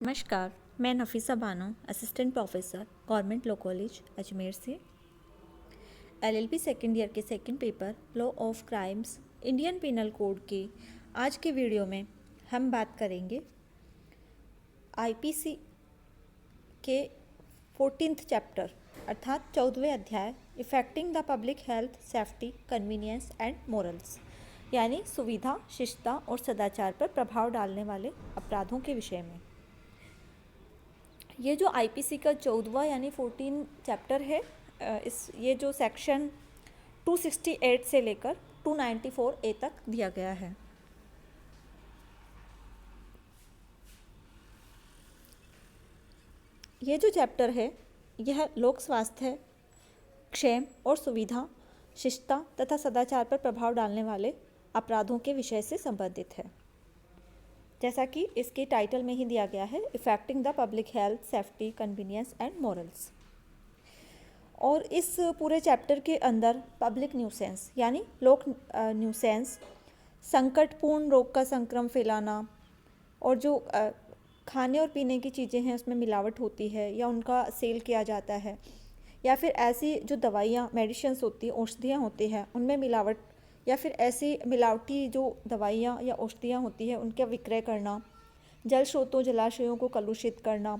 नमस्कार, मैं Nafisa Bano, assistant professor, government law college Ajmer से। एलएलबी सेकेंड ईयर के second paper law of crimes Indian penal code के आज के वीडियो में हम बात करेंगे आईपीसी के 14th चैप्टर अर्थात 14वें अध्याय affecting the public health, safety, convenience and morals, यानी सुविधा, शिष्टता और सदाचार पर प्रभाव डालने वाले अपराधों के विषय में। ये जो आईपीसी का 14वां यानी 14 चैप्टर है, ये जो सेक्शन 268 से लेकर 294A तक दिया गया है। ये जो चैप्टर है यह लोक स्वास्थ्य, क्षेम और सुविधा, शिष्टता तथा सदाचार पर प्रभाव डालने वाले अपराधों के विषय से संबंधित है। जैसा कि इसके टाइटल में ही दिया गया है, affecting the public health, safety, convenience and morals. और इस पूरे चैप्टर के अंदर पब्लिक न्यूसेंस यानी लोक न्यूसेंस, संकटपूर्ण रोग का संक्रमण फैलाना और जो खाने और पीने की चीज़ें हैं उसमें मिलावट होती है या उनका सेल किया जाता है, या फिर ऐसी जो दवाइयाँ, मेडिसिन्स होती हैं, औषधियाँ होती हैं, उनमें मिलावट, या फिर ऐसी मिलावटी जो दवाइयाँ या औषधियाँ होती हैं उनका विक्रय करना, जल स्रोतों, जलाशयों को कलुषित करना,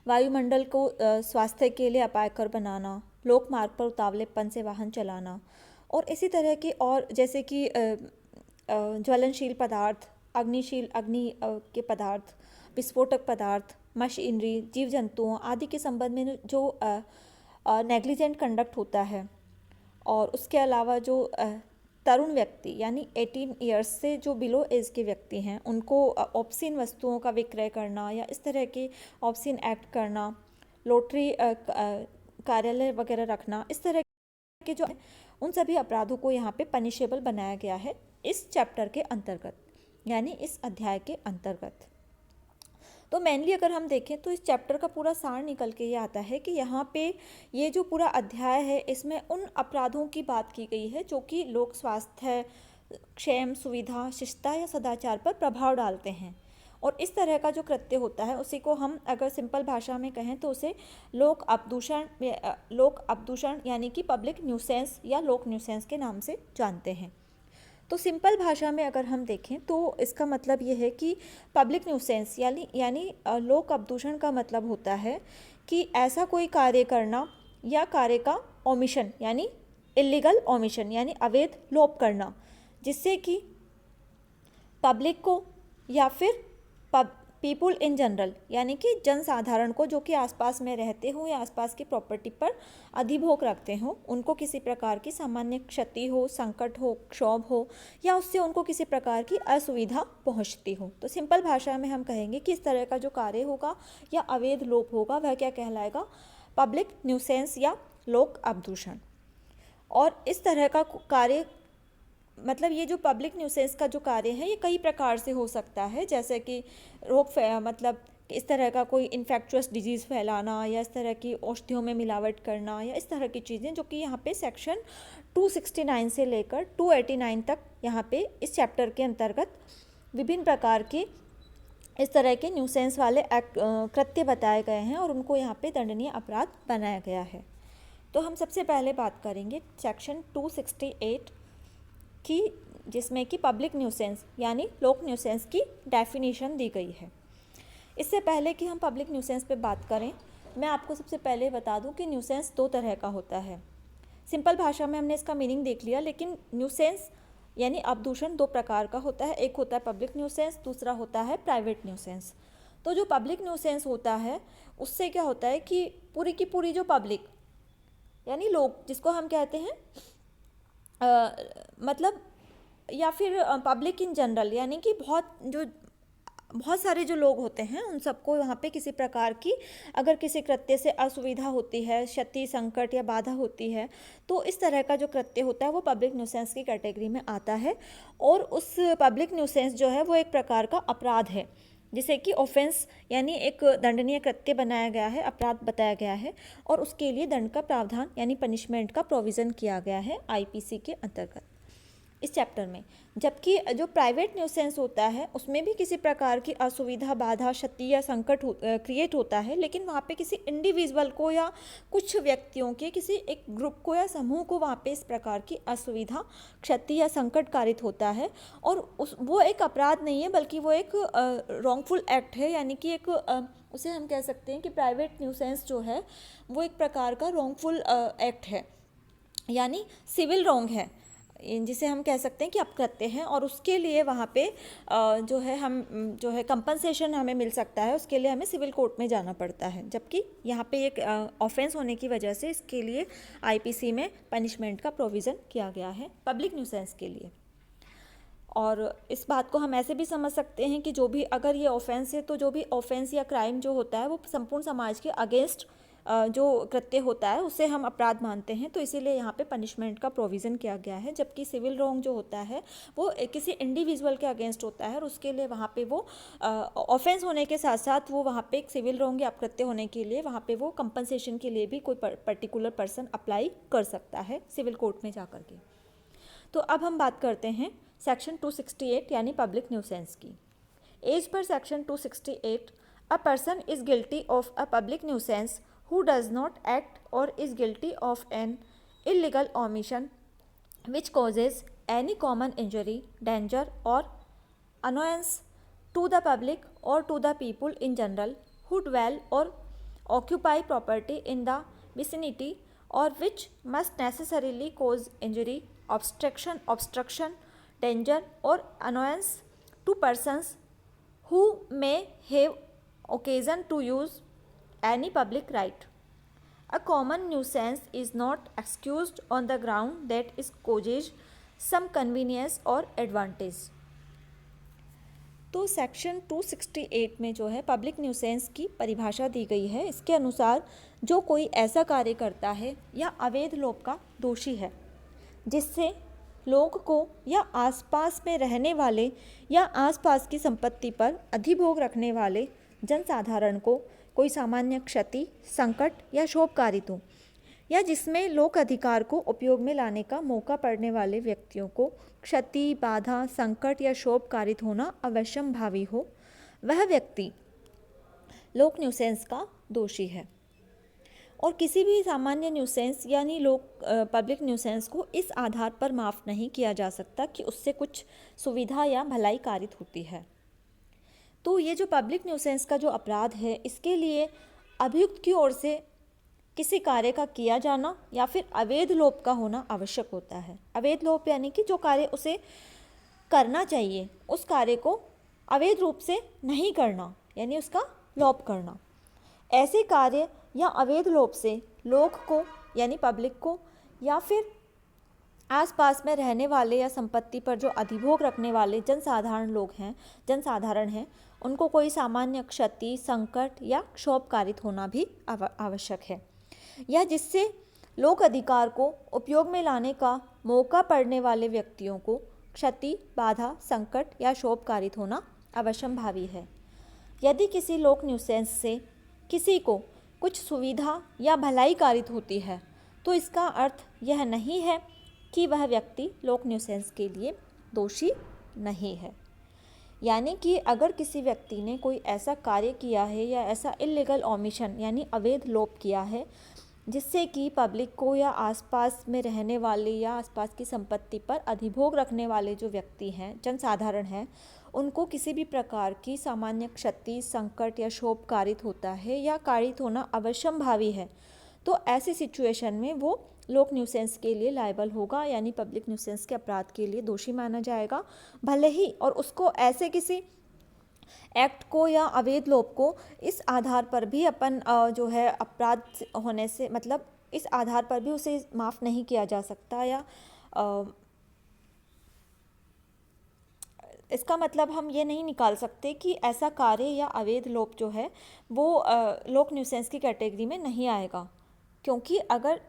वायुमंडल को स्वास्थ्य के लिए अपायकर बनाना, लोक मार्ग पर उतावलेपन से वाहन चलाना और इसी तरह की, और जैसे कि ज्वलनशील पदार्थ, अग्नि के पदार्थ, विस्फोटक पदार्थ, मशीनरी, जीव जंतुओं आदि के संबंध में जो नेग्लिजेंट कंडक्ट होता है, और उसके अलावा जो तरुण व्यक्ति यानी 18 ईयर्स से जो बिलो एज के व्यक्ति हैं उनको ऑब्सीन वस्तुओं का विक्रय करना या इस तरह के ऑब्सीन एक्ट करना, लॉटरी कार्यालय वगैरह रखना, इस तरह के जो उन सभी अपराधों को यहाँ पे पनिशेबल बनाया गया है इस चैप्टर के अंतर्गत, यानी इस अध्याय के अंतर्गत। तो मेनली अगर हम देखें तो इस चैप्टर का पूरा सार निकल के ये आता है कि यहाँ पे ये जो पूरा अध्याय है इसमें उन अपराधों की बात की गई है जो कि लोक स्वास्थ्य, क्षेम, सुविधा, शिष्टता या सदाचार पर प्रभाव डालते हैं। और इस तरह का जो कृत्य होता है उसी को हम अगर सिंपल भाषा में कहें तो उसे लोक अपदूषण यानी कि पब्लिक न्यूसेंस या लोक न्यूसेंस के नाम से जानते हैं। तो सिंपल भाषा में अगर हम देखें तो इसका मतलब ये है कि पब्लिक न्यूसेंस यानी लोक अपदूषण का मतलब होता है कि ऐसा कोई कार्य करना या कार्य का ओमिशन यानी इलीगल ओमिशन यानी अवैध लोप करना, जिससे कि पब्लिक को या फिर पीपुल इन जनरल यानी कि जनसाधारण को जो कि आसपास में रहते हो या आसपास की प्रॉपर्टी पर अधिभोग रखते हो, उनको किसी प्रकार की सामान्य क्षति हो, संकट हो, क्षोभ हो या उससे उनको किसी प्रकार की असुविधा पहुंचती हो। तो सिंपल भाषा में हम कहेंगे कि इस तरह का जो कार्य होगा या अवैध लोप होगा वह क्या कहलाएगा, पब्लिक न्यूसेंस या लोक अपदूषण। और इस तरह का कार्य मतलब ये जो पब्लिक न्यूसेंस का जो कार्य है ये कई प्रकार से हो सकता है, जैसे कि मतलब इस तरह का कोई इन्फेक्चुअस डिजीज़ फैलाना या इस तरह की औषधियों में मिलावट करना या इस तरह की चीज़ें, जो कि यहाँ पे सेक्शन 269 से लेकर 289 तक यहाँ पे इस चैप्टर के अंतर्गत विभिन्न प्रकार के इस तरह के न्यूसेंस वाले कृत्य बताए गए हैं और उनको यहाँ पे दंडनीय अपराध बनाया गया है। तो हम सबसे पहले बात करेंगे सेक्शन 268 की, जिसमें कि पब्लिक न्यूसेंस यानी लोक न्यूसेंस की डेफिनेशन दी गई है। इससे पहले कि हम पब्लिक न्यूसेंस पे बात करें, मैं आपको सबसे पहले बता दूं कि न्यूसेंस दो तरह का होता है। सिंपल भाषा में हमने इसका मीनिंग देख लिया, लेकिन न्यूसेंस यानी अपदूषण दो प्रकार का होता है। एक होता है पब्लिक न्यूसेंस, दूसरा होता है प्राइवेट न्यूसेंस। तो जो पब्लिक न्यूसेंस होता है उससे क्या होता है कि पूरी की पूरी जो पब्लिक यानी लोग, जिसको हम कहते हैं मतलब, या फिर पब्लिक इन जनरल यानी कि बहुत सारे जो लोग होते हैं उन सबको वहाँ पे किसी प्रकार की अगर किसी कृत्य से असुविधा होती है, क्षति, संकट या बाधा होती है, तो इस तरह का जो कृत्य होता है वो पब्लिक न्यूसेंस की कैटेगरी में आता है। और उस पब्लिक न्यूसेंस जो है वो एक प्रकार का अपराध है, जिसे कि ऑफेंस यानी एक दंडनीय कृत्य बनाया गया है, अपराध बताया गया है, और उसके लिए दंड का प्रावधान यानी पनिशमेंट का प्रोविज़न किया गया है आईपीसी के अंतर्गत। इस चैप्टर में। जबकि जो प्राइवेट न्यूसेंस होता है उसमें भी किसी प्रकार की असुविधा, बाधा, क्षति या संकट क्रिएट होता है, लेकिन वहाँ पे किसी इंडिविजुअल को या कुछ व्यक्तियों के किसी एक ग्रुप को या समूह को वहाँ पे इस प्रकार की असुविधा, क्षति या संकट कारित होता है। और वो एक अपराध नहीं है, बल्कि वो एक रॉन्गफुल एक्ट है, यानी कि एक उसे हम कह सकते हैं कि प्राइवेट न्यूसेंस जो है वो एक प्रकार का रॉन्गफुल एक्ट है, यानी सिविल रॉन्ग है, जिसे हम कह सकते हैं कि अपकृत्य हैं। और उसके लिए वहाँ पे जो है हम जो है कंपनसेशन हमें मिल सकता है, उसके लिए हमें सिविल कोर्ट में जाना पड़ता है। जबकि यहाँ पे एक ऑफेंस होने की वजह से इसके लिए आईपीसी में पनिशमेंट का प्रोविज़न किया गया है पब्लिक न्यूसेंस के लिए। और इस बात को हम ऐसे भी समझ सकते हैं कि जो भी अगर ये ऑफेंस है तो जो भी ऑफेंस या क्राइम जो होता है वो संपूर्ण समाज के अगेंस्ट जो कृत्य होता है उसे हम अपराध मानते हैं, तो इसीलिए यहाँ पे पनिशमेंट का प्रोविज़न किया गया है। जबकि सिविल रॉन्ग जो होता है वो किसी इंडिविजुअल के अगेंस्ट होता है और उसके लिए वहाँ पे वो ऑफेंस होने के साथ साथ वो वहाँ पे एक सिविल रॉन्ग या अपकृत्य होने के लिए वहाँ पे वो कंपनसेशन के लिए भी कोई पर्टिकुलर पर्सन अप्लाई कर सकता है सिविल कोर्ट में जा कर के। तो अब हम बात करते हैं सेक्शन 268 यानी पब्लिक न्यूसेंस की। As per section 268, a person is guilty of a public nuisance who does not act or is guilty of an illegal omission which causes any common injury, danger or annoyance to the public or to the people in general who dwell or occupy property in the vicinity, or which must necessarily cause injury, obstruction, danger or annoyance to persons who may have occasion to use any public right. A common nuisance is not excused on the ground that it causes some convenience or advantage. तो section 268 में जो है public nuisance की परिभाषा दी गई है। इसके अनुसार जो कोई ऐसा कार्य करता है या अवैध लोप का दोषी है जिससे लोग को या आसपास में रहने वाले या आसपास की संपत्ति पर अधिभोग रखने वाले जनसाधारण को कोई सामान्य क्षति, संकट या शोभ कारित हो, या जिसमें लोक अधिकार को उपयोग में लाने का मौका पड़ने वाले व्यक्तियों को क्षति, बाधा, संकट या शोभ कारित होना अवश्यंभावी हो, वह व्यक्ति लोक न्यूसेंस का दोषी है। और किसी भी सामान्य न्यूसेंस यानी पब्लिक न्यूसेंस को इस आधार पर माफ़ नहीं किया जा सकता कि उससे कुछ सुविधा या भलाई कारित होती है। तो ये जो पब्लिक न्यूसेंस का जो अपराध है, इसके लिए अभियुक्त की ओर से किसी कार्य का किया जाना या फिर अवैध लोप का होना आवश्यक होता है। अवैध लोप यानी कि जो कार्य उसे करना चाहिए उस कार्य को अवैध रूप से नहीं करना, यानी उसका लोप करना। ऐसे कार्य या अवैध लोप से लोग को यानी पब्लिक को या फिर आसपास में रहने वाले या संपत्ति पर जो अधिभोग रखने वाले जनसाधारण हैं उनको कोई सामान्य क्षति, संकट या क्षोभ कारित होना भी आवश्यक है, या जिससे लोक अधिकार को उपयोग में लाने का मौका पड़ने वाले व्यक्तियों को क्षति, बाधा, संकट या शोभ कारित होना अवश्यंभावी है। यदि किसी लोक न्यूसेंस से किसी को कुछ सुविधा या भलाई कारित होती है तो इसका अर्थ यह नहीं है कि वह व्यक्ति लोक न्यूसेंस के लिए दोषी नहीं है। यानी कि अगर किसी व्यक्ति ने कोई ऐसा कार्य किया है या ऐसा इल्लीगल ओमिशन यानी अवैध लोप किया है जिससे कि पब्लिक को या आसपास में रहने वाले या आसपास की संपत्ति पर अधिभोग रखने वाले जो व्यक्ति हैं, जनसाधारण हैं, उनको किसी भी प्रकार की सामान्य क्षति, संकट या शोभ कारित होता है या कारित होना अवश्यंभावी है, तो ऐसी सिचुएशन में वो लोक न्यूसेंस के लिए लायबल होगा, यानी पब्लिक न्यूसेंस के अपराध के लिए दोषी माना जाएगा। भले ही और उसको ऐसे किसी एक्ट को या अवैध लोप को इस आधार पर भी अपन जो है अपराध होने से मतलब इस आधार पर भी उसे माफ़ नहीं किया जा सकता, या इसका मतलब हम ये नहीं निकाल सकते कि ऐसा कार्य या अवैध लोप जो है वो लोक न्यूसेंस की कैटेगरी में नहीं आएगा, क्योंकि अगर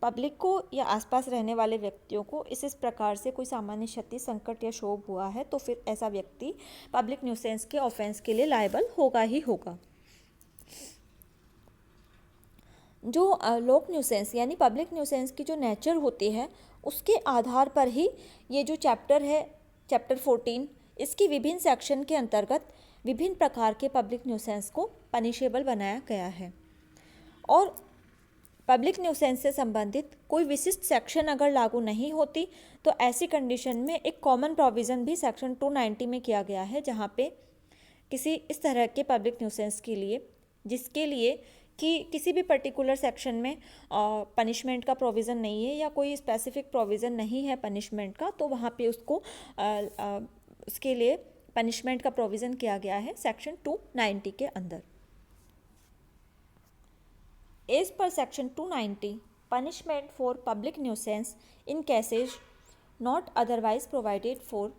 पब्लिक को या आसपास रहने वाले व्यक्तियों को इस प्रकार से कोई सामान्य क्षति, संकट या शोभ हुआ है तो फिर ऐसा व्यक्ति पब्लिक न्यूसेंस के ऑफेंस के लिए लायबल होगा ही होगा। जो लोक न्यूसेंस यानी पब्लिक न्यूसेंस की जो नेचर होती है उसके आधार पर ही ये जो चैप्टर है, चैप्टर 14, इसकी विभिन्न सेक्शन के अंतर्गत विभिन्न प्रकार के पब्लिक न्यूसेंस को पनिशेबल बनाया गया है। और पब्लिक न्यूसेंस से संबंधित कोई विशिष्ट सेक्शन अगर लागू नहीं होती तो ऐसी कंडीशन में एक कॉमन प्रोविज़न भी सेक्शन 290 में किया गया है, जहाँ पे किसी इस तरह के पब्लिक न्यूसेंस के लिए जिसके लिए कि किसी भी पर्टिकुलर सेक्शन में पनिशमेंट का प्रोविज़न नहीं है या कोई स्पेसिफिक प्रोविज़न नहीं है पनिशमेंट का, तो वहाँ पे उसको उसके लिए पनिशमेंट का प्रोविज़न किया गया है सेक्शन 290 के अंदर। As per section 290, punishment for public nuisance in cases not otherwise provided for,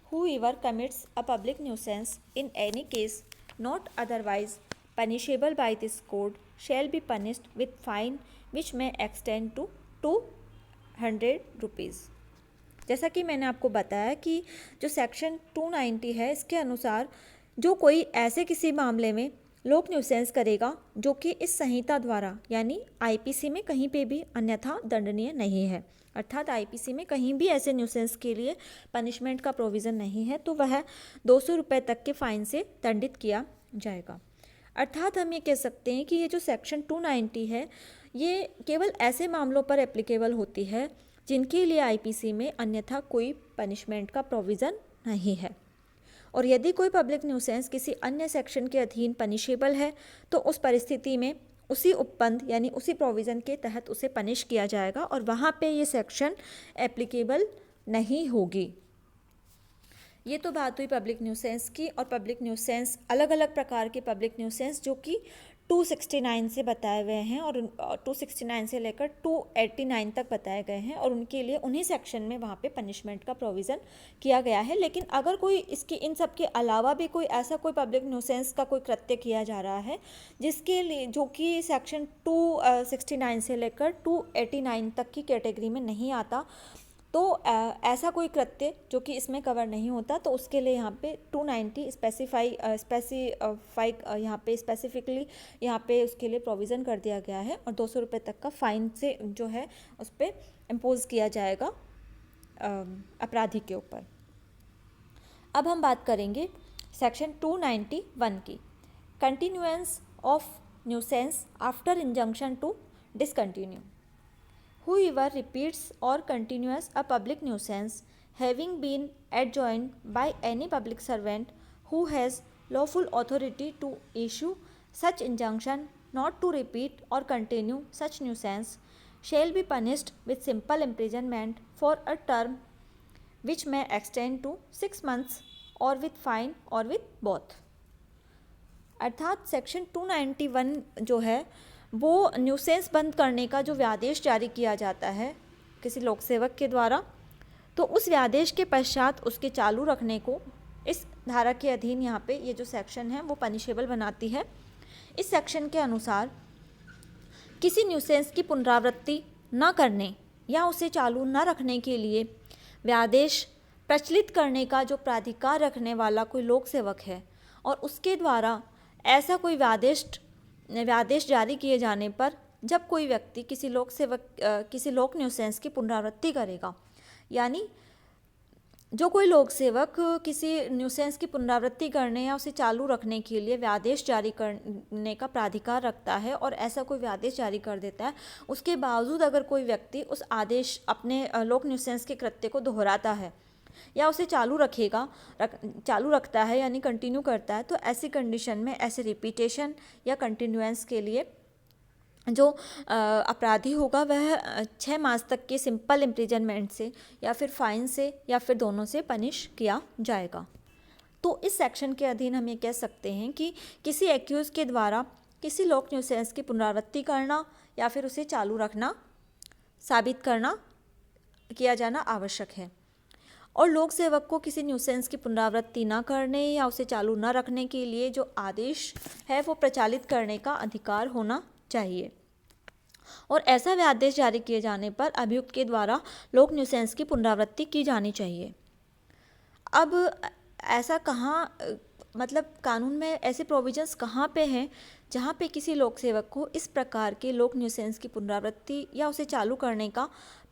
whoever commits a public nuisance in any case not otherwise punishable by this code shall be punished with fine which may extend to 200 rupees। जैसा कि मैंने आपको बताया कि जो section 290 है इसके अनुसार जो कोई ऐसे किसी मामले में लोक न्यूसेंस करेगा जो कि इस संहिता द्वारा यानी आईपीसी में कहीं पे भी अन्यथा दंडनीय नहीं है, अर्थात आईपीसी में कहीं भी ऐसे न्यूसेंस के लिए पनिशमेंट का प्रोविज़न नहीं है, तो वह 200 रुपये तक के फाइन से दंडित किया जाएगा। अर्थात हम ये कह सकते हैं कि ये जो सेक्शन 290 है ये केवल ऐसे मामलों पर एप्लीकेबल होती है जिनके लिए आईपीसी में अन्यथा कोई पनिशमेंट का प्रोविज़न नहीं है। और यदि कोई पब्लिक न्यूसेंस किसी अन्य सेक्शन के अधीन पनिशेबल है तो उस परिस्थिति में उसी उपबंध यानी उसी प्रोविज़न के तहत उसे पनिश किया जाएगा और वहाँ पे ये सेक्शन एप्लीकेबल नहीं होगी। ये तो बात हुई पब्लिक न्यूसेंस की। और पब्लिक न्यूसेंस अलग अलग प्रकार के पब्लिक न्यूसेंस जो कि 269 से बताए गए हैं और 269 से लेकर 289 तक बताए गए हैं और उनके लिए उन्हीं सेक्शन में वहाँ पे पनिशमेंट का प्रोविज़न किया गया है। लेकिन अगर कोई इसकी इन सब के अलावा भी कोई ऐसा कोई पब्लिक न्यूसेंस का कोई कृत्य किया जा रहा है जिसके लिए जो कि सेक्शन 269 से लेकर 289 तक की कैटेगरी में नहीं आता, तो ऐसा कोई कृत्य जो कि इसमें कवर नहीं होता, तो उसके लिए यहाँ पे 290 स्पेसिफाई यहाँ पे स्पेसिफिकली यहाँ पे उसके लिए प्रोविज़न कर दिया गया है और 200 रुपये तक का फ़ाइन से जो है उस पर इम्पोज किया जाएगा अपराधी के ऊपर। अब हम बात करेंगे सेक्शन 291 की, continuance of nuisance after injunction to discontinue. Whoever repeats or continues a public nuisance having been adjoined by any public servant who has lawful authority to issue such injunction not to repeat or continue such nuisance shall be punished with simple imprisonment for a term which may extend to 6 months or with fine or with both। अर्थात section 291 जो है वो nuisance बंद करने का जो व्यादेश जारी किया जाता है किसी लोक सेवक के द्वारा, तो उस व्यादेश के पश्चात उसके चालू रखने को इस धारा के अधीन यहाँ पे ये जो सेक्शन है वो पनिशेबल बनाती है। इस सेक्शन के अनुसार किसी न्यूसेंस की पुनरावृत्ति न करने या उसे चालू न रखने के लिए व्यादेश प्रचलित करने का जो प्राधिकार रखने वाला कोई लोक सेवक है और उसके द्वारा ऐसा कोई व्यादेश जारी किए जाने पर जब कोई व्यक्ति किसी लोक न्यूसेंस की पुनरावृत्ति करेगा, यानी जो कोई लोक सेवक किसी न्यूसेंस की पुनरावृत्ति करने या उसे चालू रखने के लिए व्यादेश जारी करने का प्राधिकार रखता है और ऐसा कोई व्यादेश जारी कर देता है, उसके बावजूद अगर कोई व्यक्ति उस आदेश अपने लोक न्यूसेंस के कृत्य को दोहराता है या उसे चालू रखता है यानी कंटिन्यू करता है, तो ऐसी कंडीशन में ऐसे रिपीटेशन या कंटिन्यूएंस के लिए जो अपराधी होगा वह 6 मास तक के सिंपल इम्प्रिजनमेंट से या फिर फाइन से या फिर दोनों से पनिश किया जाएगा। तो इस सेक्शन के अधीन हम ये कह सकते हैं कि किसी एक्यूज़ के द्वारा किसी लोक न्यूसेंस की पुनरावृत्ति करना या फिर उसे चालू रखना साबित किया जाना आवश्यक है और लोक सेवक को किसी न्यूसेंस की पुनरावृत्ति न करने या उसे चालू न रखने के लिए जो आदेश है वो प्रचालित करने का अधिकार होना चाहिए और ऐसा व्यादेश जारी किए जाने पर अभियुक्त के द्वारा लोक न्यूसेंस की पुनरावृत्ति की जानी चाहिए। अब ऐसा कहाँ मतलब कानून में ऐसे प्रोविजंस कहाँ पे हैं जहाँ पे किसी लोक सेवक को इस प्रकार के लोक न्यूसेंस की पुनरावृत्ति या उसे चालू करने का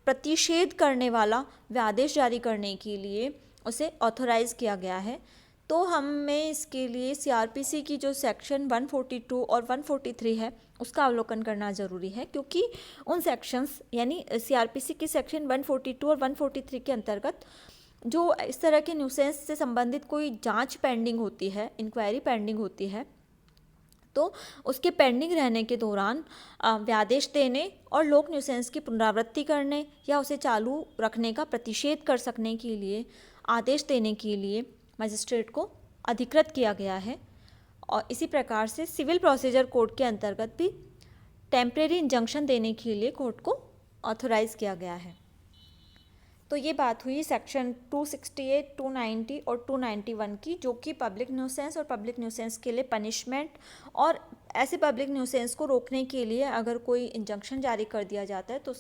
प्रतिषेध करने वाला व्यादेश जारी करने के लिए उसे ऑथोराइज़ किया गया है। तो हमें इसके लिए सीआरपीसी की जो सेक्शन 142 और 143 है उसका अवलोकन करना ज़रूरी है, क्योंकि उन सेक्शंस यानी सीआरपीसी के सेक्शन 142 और 143 के अंतर्गत जो इस तरह के न्यूसेंस से संबंधित कोई जांच पेंडिंग होती है, इंक्वायरी पेंडिंग होती है, तो उसके पेंडिंग रहने के दौरान व्यादेश देने और लोक न्यूसेंस की पुनरावृत्ति करने या उसे चालू रखने का प्रतिषेध कर सकने के लिए आदेश देने के लिए मजिस्ट्रेट को अधिकृत किया गया है। और इसी प्रकार से सिविल प्रोसीजर कोड के अंतर्गत भी टेम्परेरी इंजंक्शन देने के लिए कोर्ट को ऑथोराइज़ किया गया है। तो ये बात हुई सेक्शन 268, 290 और 291 की, जो कि पब्लिक न्यूसेंस और पब्लिक न्यूसेंस के लिए पनिशमेंट और ऐसे पब्लिक न्यूसेंस को रोकने के लिए अगर कोई इंजंक्शन जारी कर दिया जाता है तो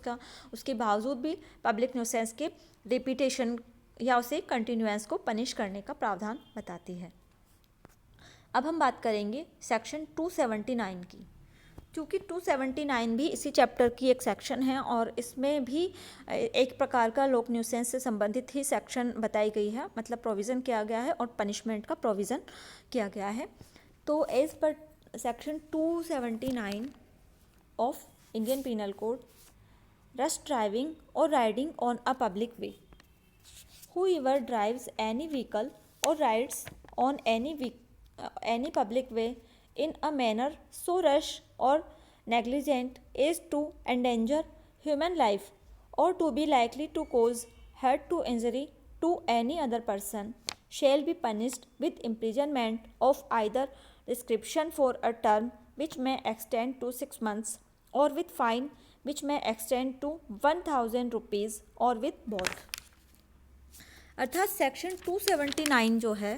उसके बावजूद भी पब्लिक न्यूसेंस के रिपीटेशन या उसे कंटिन्यूएंस को पनिश करने का प्रावधान बताती है। अब हम बात करेंगे सेक्शन 279 की, क्योंकि 279 भी इसी चैप्टर की एक सेक्शन है और इसमें भी एक प्रकार का लोक न्यूसेंस से संबंधित ही सेक्शन बताई गई है, मतलब प्रोविज़न किया गया है और पनिशमेंट का प्रोविज़न किया गया है। तो as per section 279 of Indian penal code, rash driving और riding on a public way, whoever drives any vehicle or rides on any public way in a manner so rash or negligent as to endanger human life or to be likely to cause hurt to injury to any other person shall be punished with imprisonment of either description for a term which may extend to 6 months or with fine which may extend to 1000 rupees or with both। अर्थात section 279 जो है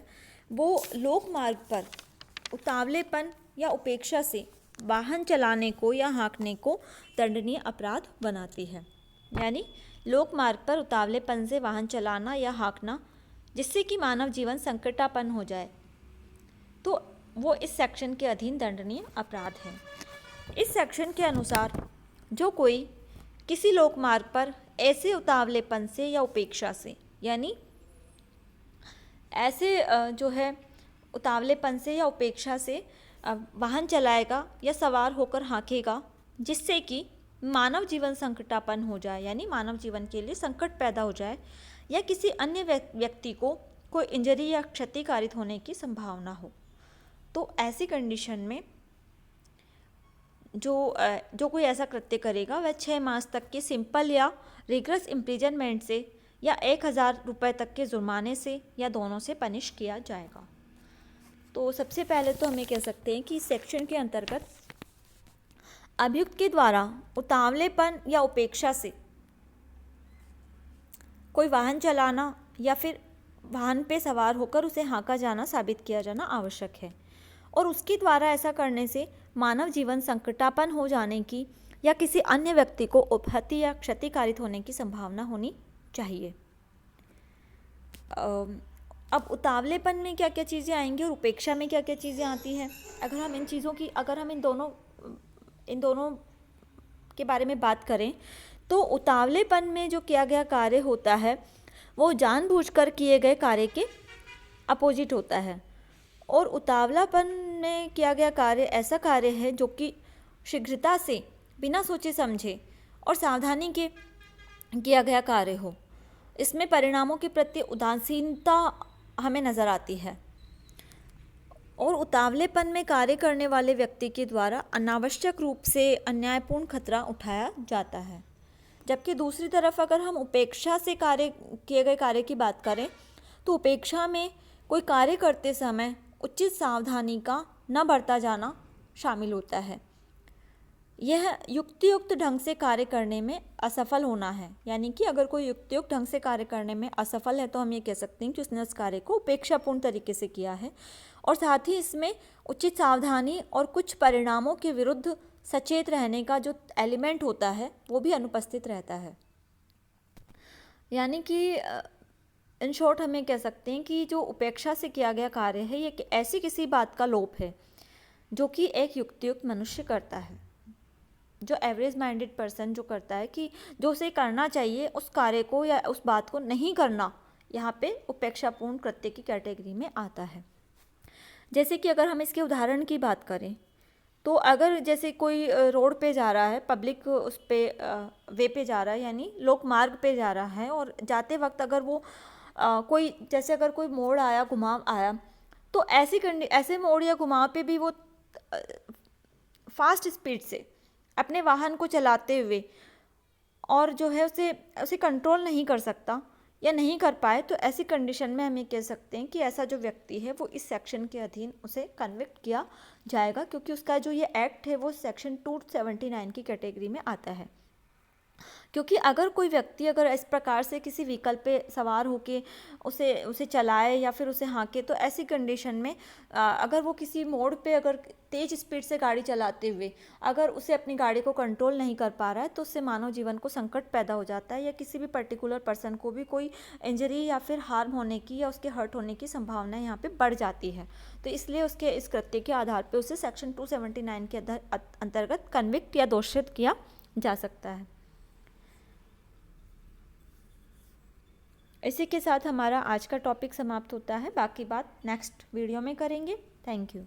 वो लोक मार्ग पर उतावलेपन या उपेक्षा से वाहन चलाने को या हाँकने को दंडनीय अपराध बनाती है। यानी लोक मार्ग पर उतावलेपन से वाहन चलाना या हाँकना जिससे कि मानव जीवन संकटापन्न हो जाए, तो वो इस सेक्शन के अधीन दंडनीय अपराध है। इस सेक्शन के अनुसार जो कोई किसी लोक मार्ग पर ऐसे उतावलेपन से या उपेक्षा से, यानी ऐसे जो है उतावलेपन से या उपेक्षा से वाहन चलाएगा या सवार होकर हाँकेगा जिससे कि मानव जीवन संकटापन्न हो जाए, यानी मानव जीवन के लिए संकट पैदा हो जाए या किसी अन्य व्यक्ति को कोई इंजरी या क्षति कारित होने की संभावना हो, तो ऐसी कंडीशन में जो कोई ऐसा कृत्य करेगा वह 6 मास तक के सिंपल या रिग्रेस इम्प्रिजनमेंट से या 1000 रुपये तक के जुर्माने से या दोनों से पनिश किया जाएगा। तो सबसे पहले तो हमें कह सकते हैं कि इस सेक्शन के अंतर्गत अभियुक्त के द्वारा उतावलेपन या उपेक्षा से कोई वाहन चलाना या फिर वाहन पे सवार होकर उसे हाँका जाना साबित किया जाना आवश्यक है, और उसके द्वारा ऐसा करने से मानव जीवन संकटापन्न हो जाने की या किसी अन्य व्यक्ति को उपहति या क्षति कारित होने की संभावना होनी चाहिए। अब उतावलेपन में क्या क्या चीज़ें आएंगी और उपेक्षा में क्या क्या चीज़ें आती हैं, अगर हम इन दोनों के बारे में बात करें तो उतावलेपन में जो किया गया कार्य होता है वो जानबूझकर किए गए कार्य के अपोजिट होता है, और उतावलापन में किया गया कार्य ऐसा कार्य है जो कि शीघ्रता से बिना सोचे समझे और सावधानी के किया गया कार्य हो। इसमें परिणामों के प्रति उदासीनता हमें नज़र आती है, और उतावलेपन में कार्य करने वाले व्यक्ति के द्वारा अनावश्यक रूप से अन्यायपूर्ण खतरा उठाया जाता है। जबकि दूसरी तरफ अगर हम उपेक्षा से किए गए कार्य की बात करें तो उपेक्षा में कोई कार्य करते समय उचित सावधानी का न बरता जाना शामिल होता है। यह युक्तियुक्त ढंग से कार्य करने में असफल होना है, यानी कि अगर कोई युक्तियुक्त ढंग से कार्य करने में असफल है तो हम ये कह सकते हैं कि उसने उस कार्य को उपेक्षापूर्ण तरीके से किया है, और साथ ही इसमें उचित सावधानी और कुछ परिणामों के विरुद्ध सचेत रहने का जो एलिमेंट होता है वो भी अनुपस्थित रहता है। यानी कि इन शॉर्ट हमें कह सकते हैं कि जो उपेक्षा से किया गया कार्य है ये ऐसी किसी बात का लोप है जो कि एक युक्तियुक्त मनुष्य करता है। जो एवरेज माइंडेड पर्सन जो करता है कि जो उसे करना चाहिए उस कार्य को या उस बात को नहीं करना, यहाँ पे उपेक्षापूर्ण कृत्य की कैटेगरी में आता है। जैसे कि अगर हम इसके उदाहरण की बात करें तो अगर जैसे कोई रोड पे जा रहा है, पब्लिक उस पे वे पे जा रहा है, यानी लोक मार्ग पे जा रहा है, और जाते वक्त अगर वो कोई जैसे अगर कोई मोड़ आया, घुमाव आया, तो ऐसे मोड़ या घुमाव पे भी वो फास्ट स्पीड से अपने वाहन को चलाते हुए और जो है उसे कंट्रोल नहीं कर सकता या नहीं कर पाए, तो ऐसी कंडीशन में हम ये कह सकते हैं कि ऐसा जो व्यक्ति है वो इस सेक्शन के अधीन उसे कन्विक्ट किया जाएगा, क्योंकि उसका जो ये एक्ट है वो सेक्शन 279 की कैटेगरी में आता है। क्योंकि अगर कोई व्यक्ति अगर इस प्रकार से किसी व्हीकल पे सवार होके उसे चलाए या फिर उसे हाँके, तो ऐसी कंडीशन में अगर वो किसी मोड़ पे अगर तेज़ स्पीड से गाड़ी चलाते हुए अगर उसे अपनी गाड़ी को कंट्रोल नहीं कर पा रहा है, तो उससे मानव जीवन को संकट पैदा हो जाता है, या किसी भी पर्टिकुलर पर्सन को भी कोई इंजरी या फिर हार्म होने की या उसके हर्ट होने की संभावना यहाँ पे बढ़ जाती है। तो इसलिए उसके इस कृत्य के आधार पर उसे सेक्शन 279 के अंतर्गत कन्विक्ट या दोषित किया जा सकता है। इसी के साथ हमारा आज का टॉपिक समाप्त होता है। बाकी बात नेक्स्ट वीडियो में करेंगे। Thank you.